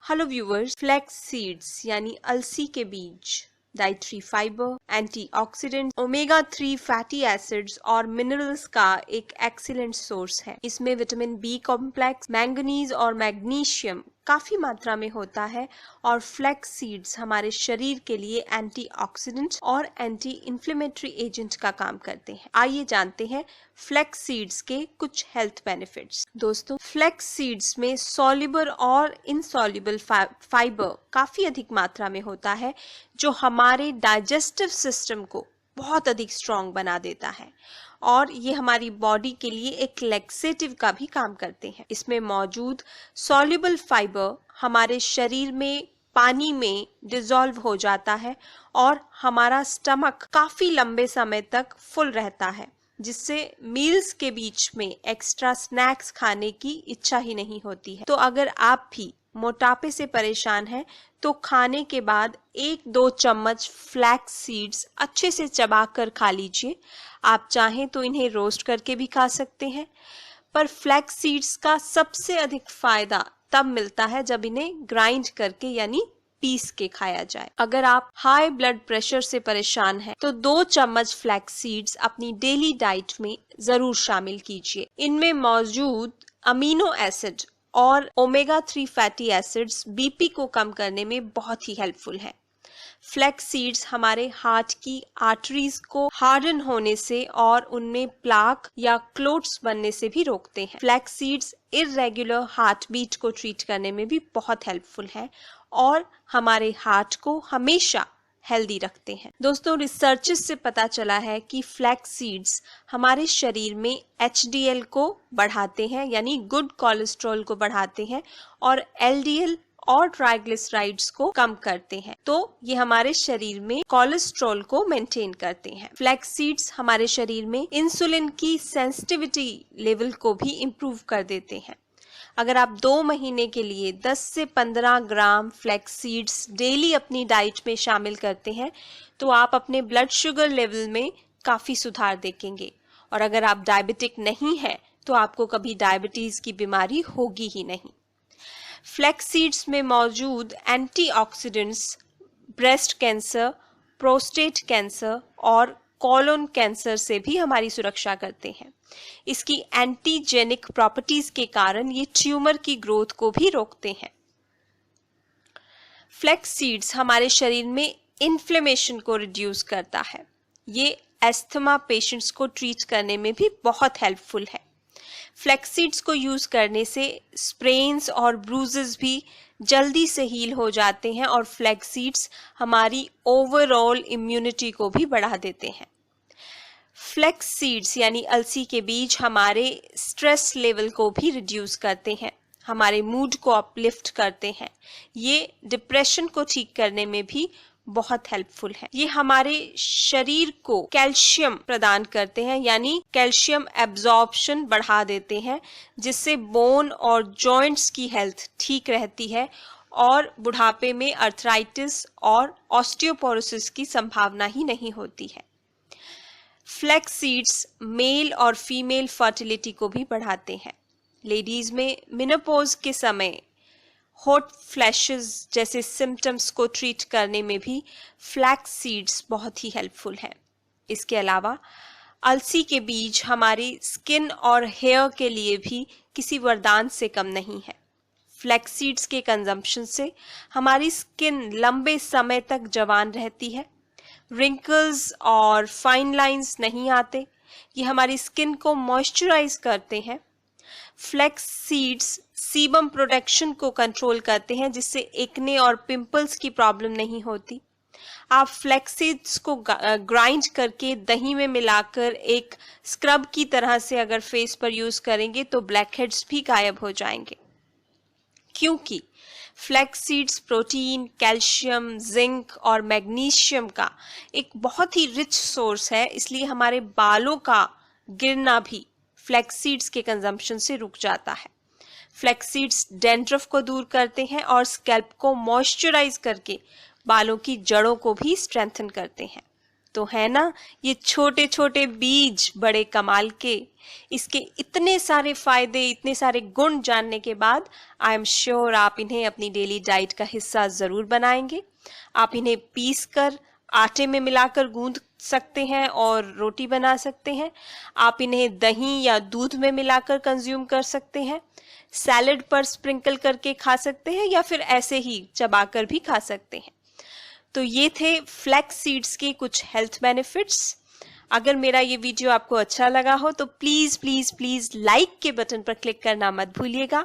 Hello viewers, flax seeds यानी अलसी के बीज dietary fibre, antioxidant, omega 3 fatty acids और मिनरल्स का एक एक्सीलेंट सोर्स है। इसमें विटामिन बी कॉम्प्लेक्स, मैंगनीज और मैग्नीशियम काफी मात्रा में होता है और फ्लैक्स सीड्स हमारे शरीर के लिए एंटीऑक्सीडेंट और एंटी इन्फ्लेमेटरी एजेंट का काम करते हैं। आइए जानते हैं फ्लैक्स सीड्स के कुछ हेल्थ बेनिफिट्स। दोस्तों, फ्लैक्स सीड्स में सॉल्युबल और इनसॉल्युबल फाइबर काफी अधिक मात्रा में होता है, जो हमारे डाइजेस्टिव सिस्टम को बहुत अधिक स्ट्रॉन्ग बना देता है और ये हमारी बॉडी के लिए एक लैक्सेटिव का भी काम करते हैं। इसमें मौजूद सॉल्युबल फाइबर हमारे शरीर में पानी में डिसॉल्व हो जाता है और हमारा स्टमक काफी लंबे समय तक फुल रहता है, जिससे मील्स के बीच में एक्स्ट्रा स्नैक्स खाने की इच्छा ही नहीं होती है। तो अगर आप भी मोटापे से परेशान हैं तो खाने के बाद 1-2 चम्मच फ्लैक्स सीड्स अच्छे से चबाकर खा लीजिए। आप चाहें तो इन्हें रोस्ट करके भी खा सकते हैं, पर फ्लैक्स सीड्स का सबसे अधिक फायदा तब मिलता है जब इन्हें ग्राइंड करके यानी पीस के खाया जाए। अगर आप हाई ब्लड प्रेशर से परेशान हैं तो 2 चम्मच फ्लैक्स सीड्स अपनी डेली डाइट में जरूर शामिल कीजिए। इनमें मौजूद अमीनो एसिड और ओमेगा 3 फैटी एसिड्स बीपी को कम करने में बहुत ही हेल्पफुल है। फ्लैक्स सीड्स हमारे हार्ट की आर्टरीज को हार्डन होने से और उनमें प्लाक या क्लोट्स बनने से भी रोकते हैं। Flax seeds irregular heart beat को ट्रीट करने में भी बहुत हेल्पफुल है और हमारे हार्ट को हमेशा हेल्दी रखते हैं। दोस्तों, रिसर्चेस से पता चला है कि फ्लैक्स सीड्स हमारे शरीर में HDL को बढ़ाते हैं यानी गुड कोलेस्ट्रॉल को बढ़ाते हैं और LDL और ट्राइग्लिसराइड्स को कम करते हैं। तो ये हमारे शरीर में कोलेस्ट्रॉल को मेंटेन करते हैं। फ्लैक्स सीड्स हमारे शरीर में इंसुलिन की सेंसिटिविटी लेवल को भी इम्प्रूव कर देते हैं। अगर आप 2 महीने के लिए 10 से 15 ग्राम फ्लैक्स सीड्स डेली अपनी डाइट में शामिल करते हैं तो आप अपने ब्लड शुगर लेवल में काफ़ी सुधार देखेंगे। और अगर आप डायबिटिक नहीं हैं तो आपको कभी डायबिटीज़ की बीमारी होगी ही नहीं। फ्लैक्स सीड्स में मौजूद antioxidants breast cancer, prostate cancer और कोलोन कैंसर से भी हमारी सुरक्षा करते हैं। इसकी एंटीजेनिक प्रॉपर्टीज के कारण ये ट्यूमर की ग्रोथ को भी रोकते हैं। फ्लैक्स सीड्स हमारे शरीर में इन्फ्लेमेशन को रिड्यूस करता है। ये एस्थमा पेशेंट्स को ट्रीट करने में भी बहुत हेल्पफुल है। फ्लैक्स सीड्स को यूज करने से स्प्रेन्स और ब्रूजेस भी जल्दी से हील हो जाते हैं और फ्लैक्स सीड्स हमारी ओवरऑल इम्यूनिटी को भी बढ़ा देते हैं। फ्लैक्स सीड्स यानी अलसी के बीज हमारे स्ट्रेस लेवल को भी रिड्यूस करते हैं, हमारे मूड को अपलिफ्ट करते हैं। ये डिप्रेशन को ठीक करने में भी बहुत हेल्पफुल है। ये हमारे शरीर को कैल्शियम प्रदान करते हैं यानी कैल्शियम एब्जॉर्प्शन बढ़ा देते हैं, जिससे बोन और जॉइंट्स की हेल्थ ठीक रहती है और बुढ़ापे में अर्थराइटिस और ऑस्टियोपोरोसिस की संभावना ही नहीं होती है। फ्लैक्स सीड्स मेल और फीमेल फर्टिलिटी को भी बढ़ाते हैं। लेडीज में मेनोपॉज के समय हॉट फ्लैशेस जैसे सिम्टम्स को ट्रीट करने में भी फ्लैक्स सीड्स बहुत ही हेल्पफुल हैं। इसके अलावा अलसी के बीज हमारी स्किन और हेयर के लिए भी किसी वरदान से कम नहीं है। फ्लैक्स सीड्स के कंजम्पशन से हमारी स्किन लंबे समय तक जवान रहती है, रिंकल्स और फाइन लाइंस नहीं आते। ये हमारी स्किन को मॉइस्चराइज करते हैं। फ्लैक्स सीड्स सीबम प्रोडक्शन को कंट्रोल करते हैं, जिससे एक्ने और पिंपल्स की प्रॉब्लम नहीं होती। आप फ्लैक्स सीड्स को ग्राइंड करके दही में मिलाकर एक स्क्रब की तरह से अगर फेस पर यूज करेंगे तो ब्लैक हेड्स भी गायब हो जाएंगे, क्योंकि flax seeds protein, calcium, zinc और मैग्नीशियम का एक बहुत ही रिच सोर्स है। इसलिए हमारे बालों का गिरना भी फ्लैक्स सीड्स के कंजम्पशन से रुक जाता है। फ्लैक्स सीड्स डैंड्रफ को दूर करते हैं और स्कैल्प को मॉइस्चराइज करके बालों की जड़ों को भी स्ट्रेंथन करते हैं। तो है ना ये छोटे छोटे बीज बड़े कमाल के। इसके इतने सारे फायदे, इतने सारे गुण जानने के बाद आई एम श्योर आप इन्हें अपनी डेली डाइट का हिस्सा जरूर बनाएंगे। आप इन्हें पीस कर आटे में मिलाकर गूंद सकते हैं और रोटी बना सकते हैं। आप इन्हें दही या दूध में मिलाकर कंज्यूम कर सकते हैं, सैलेड पर स्प्रिंकल करके खा सकते हैं या फिर ऐसे ही चबाकर भी खा सकते हैं। तो ये थे फ्लैक्स सीड्स के कुछ हेल्थ बेनिफिट्स। अगर मेरा ये वीडियो आपको अच्छा लगा हो तो प्लीज प्लीज प्लीज लाइक के बटन पर क्लिक करना मत भूलिएगा।